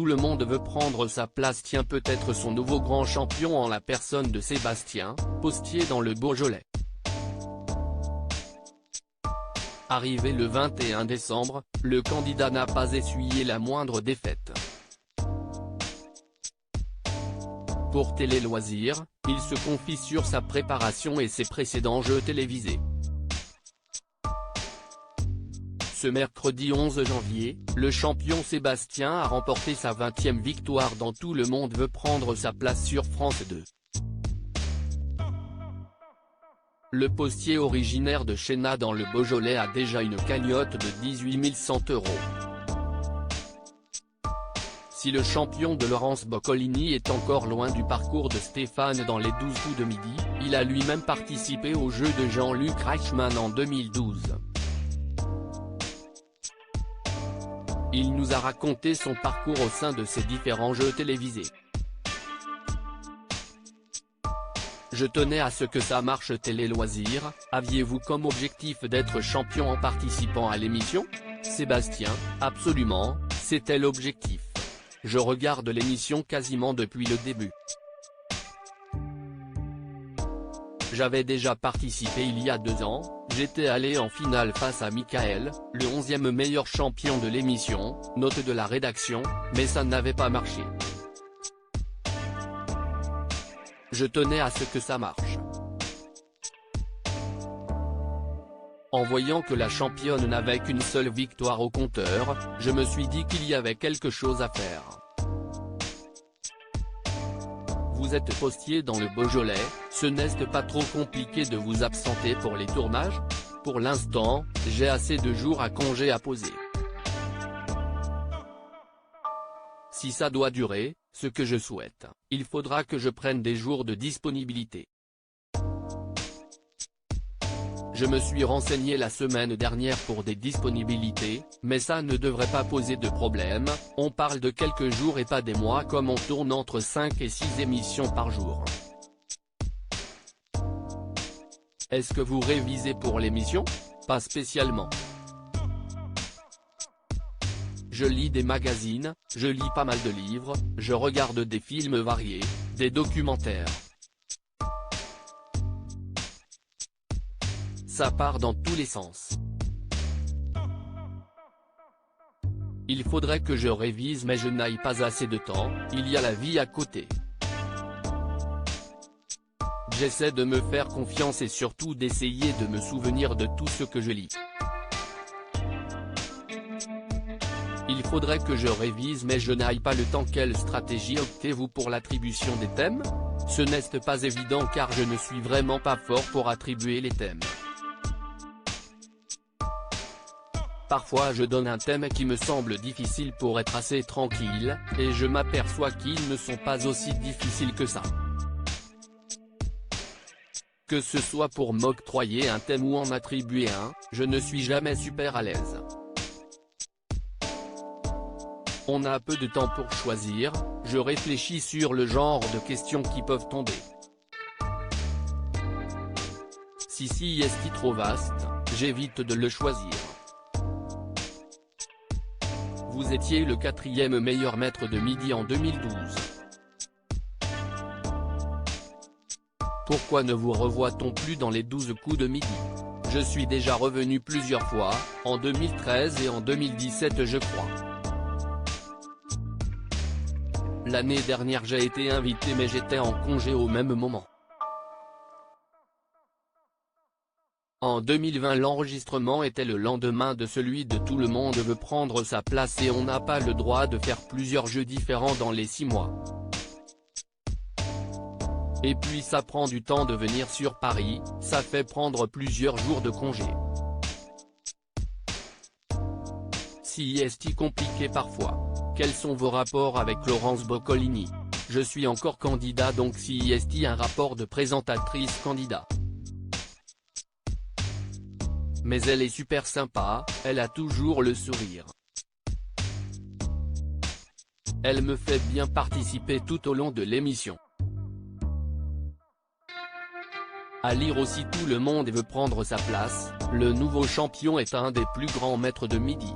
tout le monde veut prendre sa place tient peut-être son nouveau grand champion en la personne de Sébastien, postier dans le Beaujolais. Arrivé le 21 décembre, le candidat n'a pas essuyé la moindre défaite. Pour Télé Loisirs, il se confie sur sa préparation et ses précédents jeux télévisés. Ce mercredi 11 janvier, le champion Sébastien a remporté sa 20e victoire dans Tout le monde veut prendre sa place sur France 2. Le postier originaire de Chénat dans le Beaujolais a déjà une cagnotte de 18 100 €. Si le champion de Laurence Boccolini est encore loin du parcours de Stéphane dans les 12 coups de midi, il a lui-même participé au jeu de Jean-Luc Reichmann en 2012. Il nous a raconté son parcours au sein de ces différents jeux télévisés. Je tenais à ce que ça marche Télé Loisirs, aviez-vous comme objectif d'être champion en participant à l'émission ? Sébastien, absolument, c'était l'objectif. Je regarde l'émission quasiment depuis le début. J'avais déjà participé il y a 2 ans, j'étais allé en finale face à Michael, le 11e meilleur champion de l'émission, note de la rédaction, mais ça n'avait pas marché. Je tenais à ce que ça marche. En voyant que la championne n'avait qu'une seule victoire au compteur, je me suis dit qu'il y avait quelque chose à faire. Vous êtes postier dans le Beaujolais, ce n'est pas trop compliqué de vous absenter pour les tournages ? Pour l'instant, j'ai assez de jours à congé à poser. Si ça doit durer, ce que je souhaite, il faudra que je prenne des jours de disponibilité. Je me suis renseigné la semaine dernière pour des disponibilités, mais ça ne devrait pas poser de problème, on parle de quelques jours et pas des mois comme on tourne entre 5 et 6 émissions par jour. Est-ce que vous révisez pour l'émission ? Pas spécialement. Je lis des magazines, je lis pas mal de livres, je regarde des films variés, des documentaires. Ça part dans tous les sens. Il faudrait que je révise mais je n'aille pas assez de temps, il y a la vie à côté. J'essaie de me faire confiance et surtout d'essayer de me souvenir de tout ce que je lis. Il faudrait que je révise mais je n'aille pas le temps. Quelle stratégie optez-vous pour l'attribution des thèmes ? Ce n'est pas évident car je ne suis vraiment pas fort pour attribuer les thèmes. Parfois je donne un thème qui me semble difficile pour être assez tranquille, et je m'aperçois qu'ils ne sont pas aussi difficiles que ça. Que ce soit pour m'octroyer un thème ou en attribuer un, je ne suis jamais super à l'aise. On a peu de temps pour choisir, je réfléchis sur le genre de questions qui peuvent tomber. Si est trop vaste, j'évite de le choisir. Vous étiez le 4e meilleur maître de midi en 2012. Pourquoi ne vous revoit-on plus dans les 12 coups de midi ? Je suis déjà revenu plusieurs fois, en 2013 et en 2017 je crois. L'année dernière j'ai été invité mais j'étais en congé au même moment. En 2020 l'enregistrement était le lendemain de celui de Tout le monde veut prendre sa place et on n'a pas le droit de faire plusieurs jeux différents dans les 6 mois. Et puis ça prend du temps de venir sur Paris, ça fait prendre plusieurs jours de congé. Si est compliqué parfois. Quels sont vos rapports avec Laurence Boccolini ? Je suis encore candidat donc si est un rapport de présentatrice candidat. Mais elle est super sympa, elle a toujours le sourire. Elle me fait bien participer tout au long de l'émission. À lire aussi Tout le monde veut prendre sa place, le nouveau champion est un des plus grands maîtres de midi.